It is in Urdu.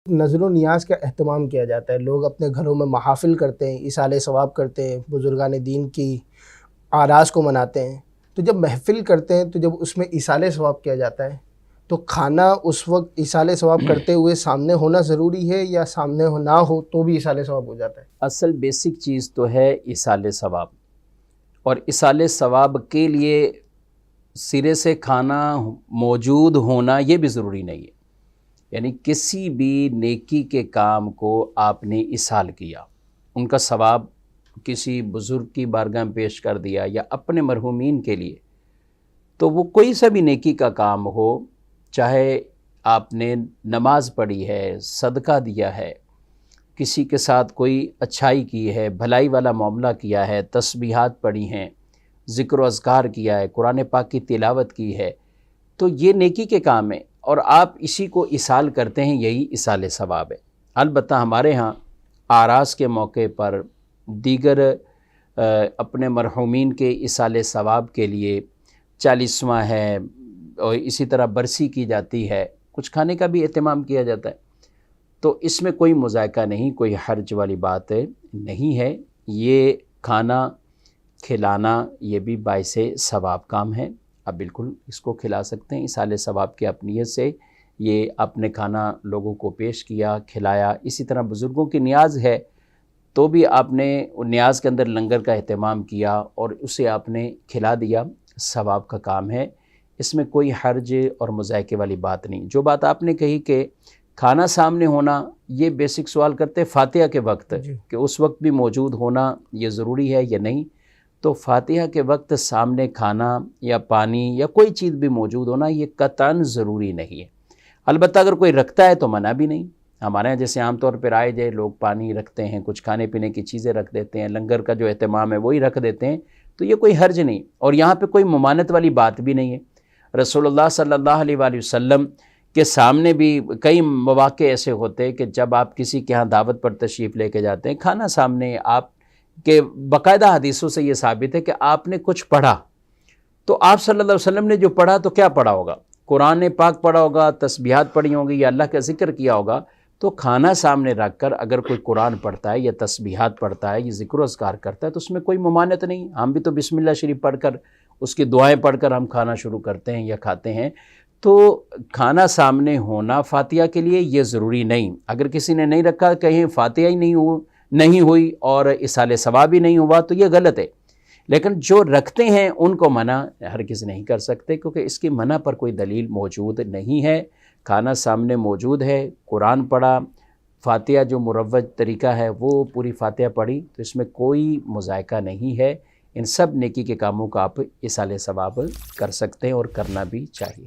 نظر و نیاز کا اہتمام کیا جاتا ہے، لوگ اپنے گھروں میں محافل کرتے ہیں، ایصال ثواب کرتے ہیں، بزرگان دین کی آراس کو مناتے ہیں۔ تو جب محفل کرتے ہیں تو جب اس میں ایصال ثواب کیا جاتا ہے تو کھانا اس وقت ایصال ثواب کرتے ہوئے سامنے ہونا ضروری ہے یا سامنے نہ ہو تو بھی ایصال ثواب ہو جاتا ہے؟ اصل بیسک چیز تو ہے ایصال ثواب، اور ایصال ثواب کے لیے سرے سے کھانا موجود ہونا یہ بھی ضروری نہیں ہے۔ یعنی کسی بھی نیکی کے کام کو آپ نے ایصال کیا، ان کا ثواب کسی بزرگ کی بارگاہ میں پیش کر دیا یا اپنے مرحومین کے لیے، تو وہ کوئی سا بھی نیکی کا کام ہو، چاہے آپ نے نماز پڑھی ہے، صدقہ دیا ہے، کسی کے ساتھ کوئی اچھائی کی ہے، بھلائی والا معاملہ کیا ہے، تسبیحات پڑھی ہیں، ذکر و اذکار کیا ہے، قرآن پاک کی تلاوت کی ہے، تو یہ نیکی کے کام ہیں اور آپ اسی کو ایصال کرتے ہیں، یہی ایصال ثواب ہے۔ البتہ ہمارے ہاں آراس کے موقع پر دیگر اپنے مرحومین کے ایصال ثواب کے لیے 40واں ہے اور اسی طرح برسی کی جاتی ہے، کچھ کھانے کا بھی اہتمام کیا جاتا ہے، تو اس میں کوئی مذائقہ نہیں، کوئی حرج والی بات نہیں ہے۔ یہ کھانا کھلانا یہ بھی باعث ثواب کام ہے، آپ بالکل اس کو کھلا سکتے ہیں ایصال ثواب کی اپنیت سے۔ یہ آپ نے کھانا لوگوں کو پیش کیا، کھلایا، اسی طرح بزرگوں کی نیاز ہے تو بھی آپ نے نیاز کے اندر لنگر کا اہتمام کیا اور اسے آپ نے کھلا دیا، ثواب کا کام ہے، اس میں کوئی حرج اور مذائقے والی بات نہیں۔ جو بات آپ نے کہی کہ کھانا سامنے ہونا، یہ بیسک سوال کرتے فاتحہ کے وقت کہ اس وقت بھی موجود ہونا یہ ضروری ہے یا نہیں، تو فاتحہ کے وقت سامنے کھانا یا پانی یا کوئی چیز بھی موجود ہونا یہ قطعاً ضروری نہیں ہے۔ البتہ اگر کوئی رکھتا ہے تو منع بھی نہیں۔ ہمارے یہاں جیسے عام طور پہ رائج ہے، لوگ پانی رکھتے ہیں، کچھ کھانے پینے کی چیزیں رکھ دیتے ہیں، لنگر کا جو اہتمام ہے وہی رکھ دیتے ہیں، تو یہ کوئی حرج نہیں، اور یہاں پہ کوئی ممانعت والی بات بھی نہیں ہے۔ رسول اللہ صلی اللہ علیہ وآلہ وسلم کے سامنے بھی کئی مواقع ایسے ہوتے ہیں کہ جب آپ کسی کے ہاں دعوت پر تشریف لے کے جاتے ہیں، کھانا سامنے، آپ کے باقاعدہ حدیثوں سے یہ ثابت ہے کہ آپ نے کچھ پڑھا، تو آپ صلی اللہ علیہ وسلم نے جو پڑھا تو کیا پڑھا ہوگا؟ قرآن پاک پڑھا ہوگا، تسبیحات پڑھی ہوں گی یا اللہ کا ذکر کیا ہوگا، تو کھانا سامنے رکھ کر اگر کوئی قرآن پڑھتا ہے یا تسبیحات پڑھتا ہے یا ذکر و اذکار کرتا ہے تو اس میں کوئی ممانعت نہیں۔ ہم بھی تو بسم اللہ شریف پڑھ کر، اس کی دعائیں پڑھ کر ہم کھانا شروع کرتے ہیں یا کھاتے ہیں، تو کھانا سامنے ہونا فاتحہ کے لیے یہ ضروری نہیں۔ اگر کسی نے نہیں رکھا، کہیں فاتحہ ہی نہیں ہوئی اور ایصال ثواب ہی نہیں ہوا تو یہ غلط ہے، لیکن جو رکھتے ہیں ان کو منع ہرگز نہیں کر سکتے، کیونکہ اس کی منع پر کوئی دلیل موجود نہیں ہے۔ کھانا سامنے موجود ہے، قرآن پڑھا، فاتحہ جو مروج طریقہ ہے وہ پوری فاتحہ پڑھی، تو اس میں کوئی مذائقہ نہیں ہے۔ ان سب نیکی کے کاموں کا آپ ایصال ثواب کر سکتے ہیں اور کرنا بھی چاہیے۔